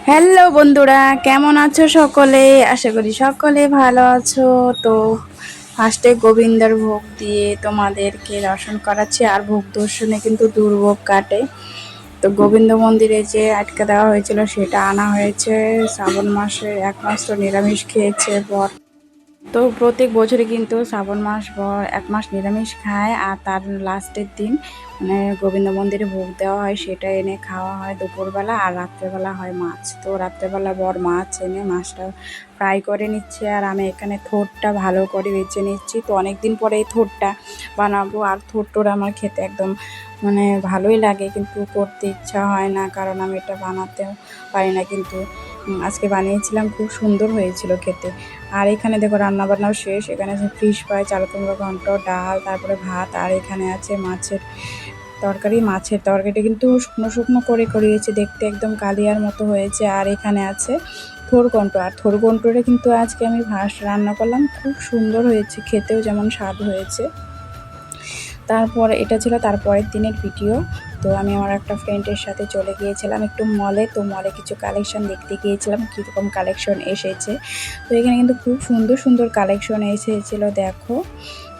Hello বন্ধুরা, কেমন আছো সকলে? আশা করি সকলে ভালো আছো। তো ফার্স্টে গোবিন্দর ভোগ দিয়ে তোমাদেরকে দর্শন করাচ্ছি, আর ভোগ দর্শনে কিন্তু দুর্ভোগ কাটে। তো গোবিন্দ মন্দিরে যে আটকে দেওয়া হয়েছিল সেটা আনা হয়েছে। শ্রাবণ মাসে এক মাস তো নিরামিষ খেয়েছে বর। তো প্রত্যেক বছরে কিন্তু শ্রাবণ মাস পর এক মাস নিরামিষ খায়, আর তার লাস্টের দিন মানে গোবিন্দ মন্দিরে ভোগ দেওয়া হয়, সেটা এনে খাওয়া হয় দুপুরবেলা। আর রাত্রেবেলা হয় মাছ। তো রাত্রেবেলা বর মাছ এনে মাছটা ফ্রাই করে নিচ্ছে, আর আমি এখানে থোড়টা ভালো করে বেছে নিচ্ছি। তো অনেক দিন পরে এই থোড়টা বানাবো, আর থোড় আমার খেতে একদম মানে ভালোই লাগে, কিন্তু করতে ইচ্ছা হয় না কারণ আমি এটা বানাতেও পারি না। কিন্তু আজকে বানিয়েছিলাম, খুব সুন্দর হয়েছিল খেতে। আর এখানে দেখো রান্নাবান্নাও শেষ। এখানে আছে ফিশ ফ্রাই, চাল কুমড়ো ঘন্ট, ডাল, তারপরে ভাত, আর এখানে আছে মাছের তরকারি। মাছের তরকারিটা কিন্তু শুকনো শুকনো করে করিয়েছে, দেখতে একদম কালিয়ার মতো হয়েছে। আর এখানে আছে থোরঘন্ট, আর থোরঘন্টটা কিন্তু আজকে আমি রান্না করলাম, খুব সুন্দর হয়েছে, খেতেও যেমন স্বাদ হয়েছে। তারপর এটা ছিল তারপরের দিনের ভিডিও। তো আমি আমার একটা ফ্রেন্ডের সাথে চলে গিয়েছিলাম একটু মলে। তো মলে কিছু কালেকশন দেখতে গিয়েছিলাম, কীরকম কালেকশন এসেছে। তো এখানে কিন্তু খুব সুন্দর সুন্দর কালেকশন এসেছিলো, দেখো।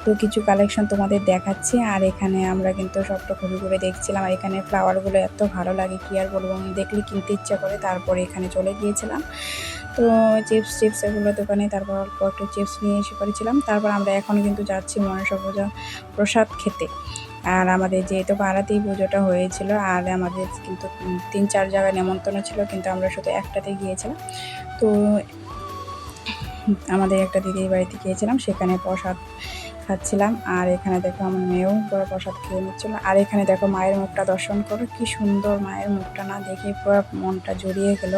তো কিছু কালেকশন তোমাদের দেখাচ্ছি। আর এখানে আমরা কিন্তু সবটা ঘুরে ঘুরে দেখছিলাম। আর এখানে ফ্লাওয়ারগুলো এত ভালো লাগে, কি আর বলবো, দেখলে কিনতে ইচ্ছা করে। তারপরে এখানে চলে গিয়েছিলাম তো চিপস এগুলো দোকানে, তারপর অল্প একটু চিপস নিয়ে এসে পড়েছিলাম। তারপর আমরা এখন কিন্তু যাচ্ছি মনসা পূজা প্রসাদ খেতে। আর আমাদের যেহেতু পাড়াতেই পুজোটা হয়েছিল, আর আমাদের কিন্তু 3-4 জায়গায় নেমন্তন্ন ছিল, কিন্তু আমরা শুধু একটাতে গিয়েছিলাম। তো আমাদের একটা দিদির বাড়িতে গিয়েছিলাম, সেখানে প্রসাদ খাচ্ছিলাম। আর এখানে দেখো আমার মেয়েও পুরো প্রসাদ খেয়ে নিচ্ছিল। আর এখানে দেখো মায়ের মুখটা দর্শন করো, কি সুন্দর মায়ের মুখটা, না দেখে পুরো মনটা জড়িয়ে গেল।